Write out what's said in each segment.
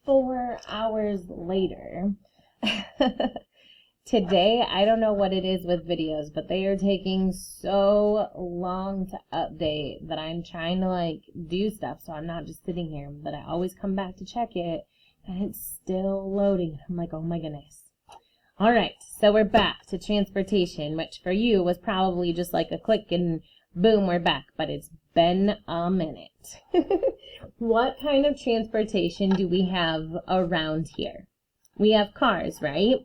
4 hours later. Today, I don't know what it is with videos, but they are taking so long to update that I'm trying to like do stuff, so I'm not just sitting here, but I always come back to check it, and it's still loading. I'm like, oh my goodness. All right, so we're back to transportation, which for you was probably just like a click and boom, we're back, but it's been a minute. What kind of transportation do we have around here? We have cars, right?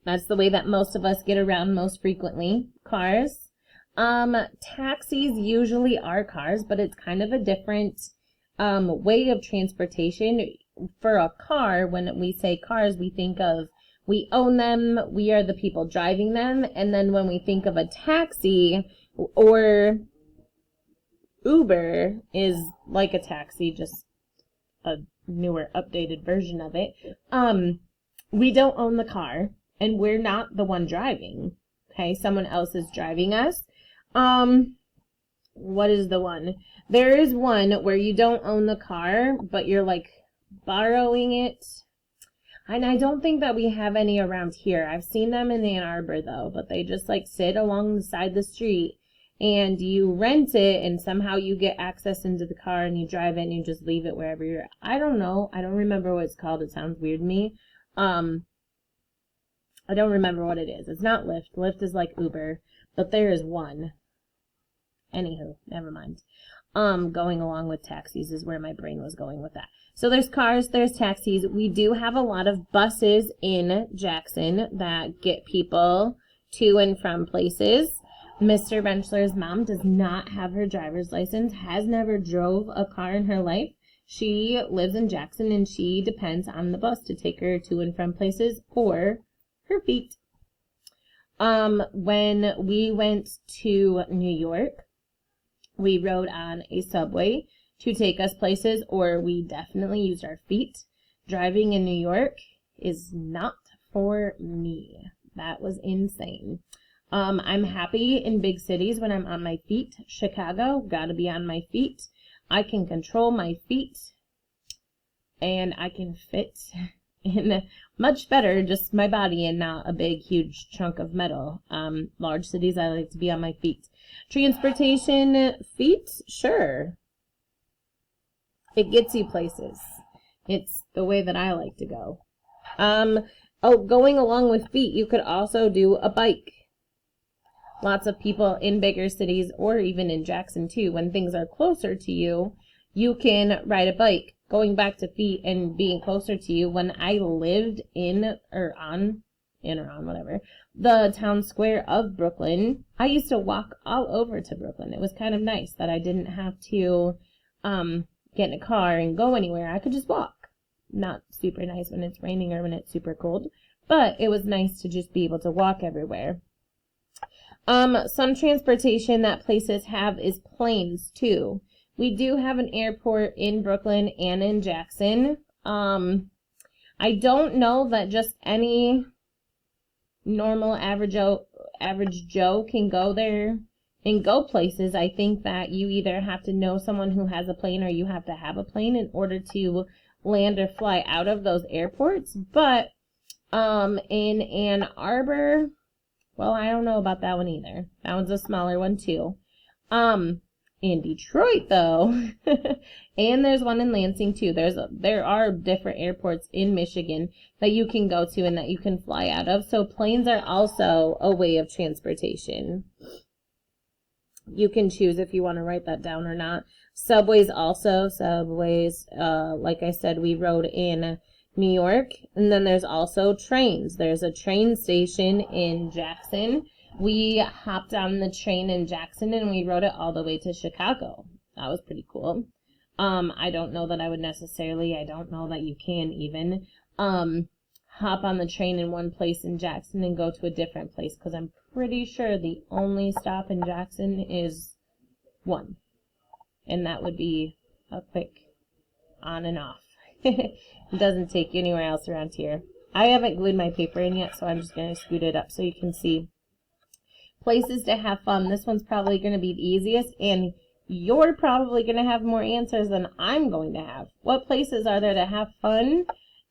That's the way that most of us get around most frequently. Cars. Taxis usually are cars, but it's kind of a different way of transportation. For a car, when we say cars, we think of we own them, we are the people driving them, and then when we think of a taxi or Uber is like a taxi, just a newer, updated version of it. We don't own the car, and we're not the one driving. Okay, someone else is driving us. What is the one? There is one where you don't own the car, but you're like borrowing it. And I don't think that we have any around here. I've seen them in Ann Arbor though, but they just like sit along the side of the street and you rent it and somehow you get access into the car and you drive it and you just leave it wherever you're at. I don't know. I don't remember what it's called. It sounds weird to me. I don't remember what it is. It's not Lyft. Lyft is like Uber, but there is one. Anywho, never mind. Going along with taxis is where my brain was going with that. So there's cars, there's taxis. We do have a lot of buses in Jackson that get people to and from places. Mr. Benchler's mom does not have her driver's license, has never drove a car in her life. She lives in Jackson and she depends on the bus to take her to and from places or her feet. When we went to New York, we rode on a subway to take us places, or we definitely used our feet. Driving in New York is not for me. That was insane. I'm happy in big cities when I'm on my feet. Chicago, gotta be on my feet. I can control my feet, and I can fit in much better just my body and not a big, huge chunk of metal. Large cities, I like to be on my feet. Transportation, feet, sure. It gets you places. It's the way that I like to go. Going along with feet, you could also do a bike. Lots of people in bigger cities, or even in Jackson too, when things are closer to you, you can ride a bike. Going back to feet and being closer to you, when I lived on whatever, the town square of Brooklyn, I used to walk all over to Brooklyn. It was kind of nice that I didn't have to get in a car and go anywhere. I could just walk. Not super nice when it's raining or when it's super cold, but it was nice to just be able to walk everywhere. Some transportation that places have is planes too. We do have an airport in Brooklyn and in Jackson. I don't know that just any normal average Joe can go there and go places. I think that you either have to know someone who has a plane or you have to have a plane in order to land or fly out of those airports. But in Ann Arbor, well, I don't know about that one either. That one's a smaller one too. In Detroit though, and there's one in Lansing too. There are different airports in Michigan that you can go to and that you can fly out of. So planes are also a way of transportation. You can choose if you want to write that down or not. Subways also. Like I said, we rode in New York. And then there's also trains. There's a train station in Jackson. We hopped on the train in Jackson and we rode it all the way to Chicago. That was pretty cool. I don't know that I would necessarily, I don't know that you can even, hop on the train in one place in Jackson and go to a different place, because I'm pretty sure the only stop in Jackson is one. And that would be a quick on and off. It doesn't take you anywhere else around here. I haven't glued my paper in yet, so I'm just going to scoot it up so you can see. Places to have fun. This one's probably going to be the easiest, and you're probably going to have more answers than I'm going to have. What places are there to have fun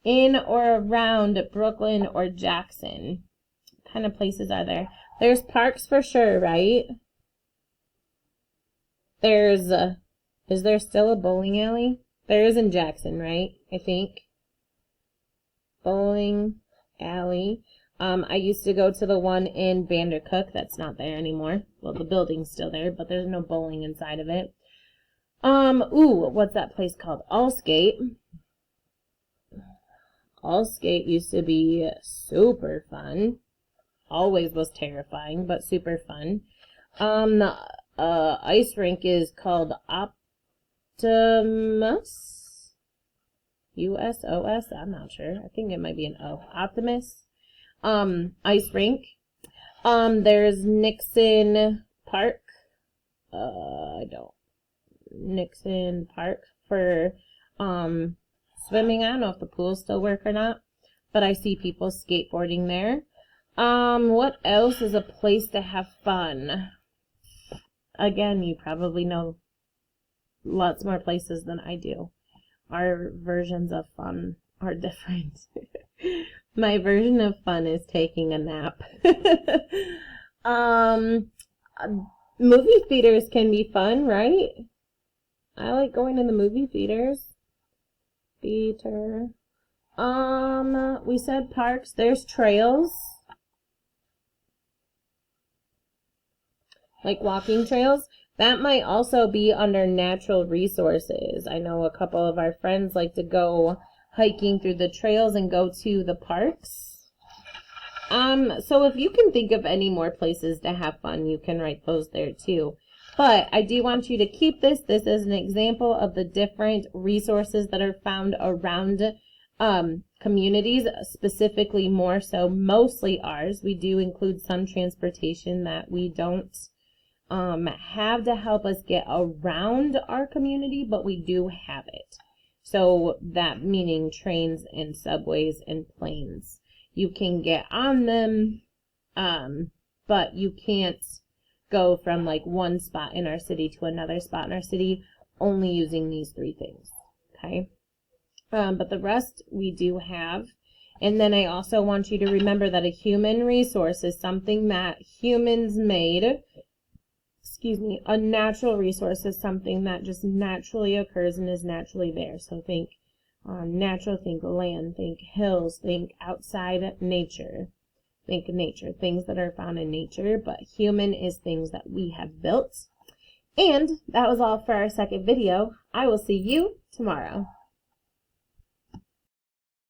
in or around Brooklyn or Jackson? What kind of places are there? There's parks for sure, right? There's, is there still a bowling alley? There is in Jackson, right? I think. Bowling alley. I used to go to the one in Vandercook. That's not there anymore. Well, the building's still there, but there's no bowling inside of it. Ooh, what's that place called? Allskate. Allskate used to be super fun. Always was terrifying, but super fun. The ice rink is called Optimus. USOS? I'm not sure. I think it might be an O. Optimus. Ice rink. There's Nixon Park. Nixon Park for, swimming. I don't know if the pools still work or not, but I see people skateboarding there. What else is a place to have fun? Again, you probably know lots more places than I do. Our versions of fun are different. My version of fun is taking a nap. Movie theaters can be fun, right? I like going to the movie theaters. Theater. We said parks. There's trails. Like walking trails. That might also be under natural resources. I know a couple of our friends like to go hiking through the trails and go to the parks. So if you can think of any more places to have fun, you can write those there too. But I do want you to keep this. This is an example of the different resources that are found around communities, specifically more so mostly ours. We do include some transportation that we don't have to help us get around our community, but we do have it. So that meaning trains and subways and planes. You can get on them, but you can't go from like one spot in our city to another spot in our city only using these three things. Okay. But the rest we do have. And then I also want you to remember that a human resource is something that humans made. A natural resource is something that just naturally occurs and is naturally there. So think natural, think land, think hills, think outside nature. Think nature, things that are found in nature, but human is things that we have built. And that was all for our second video. I will see you tomorrow.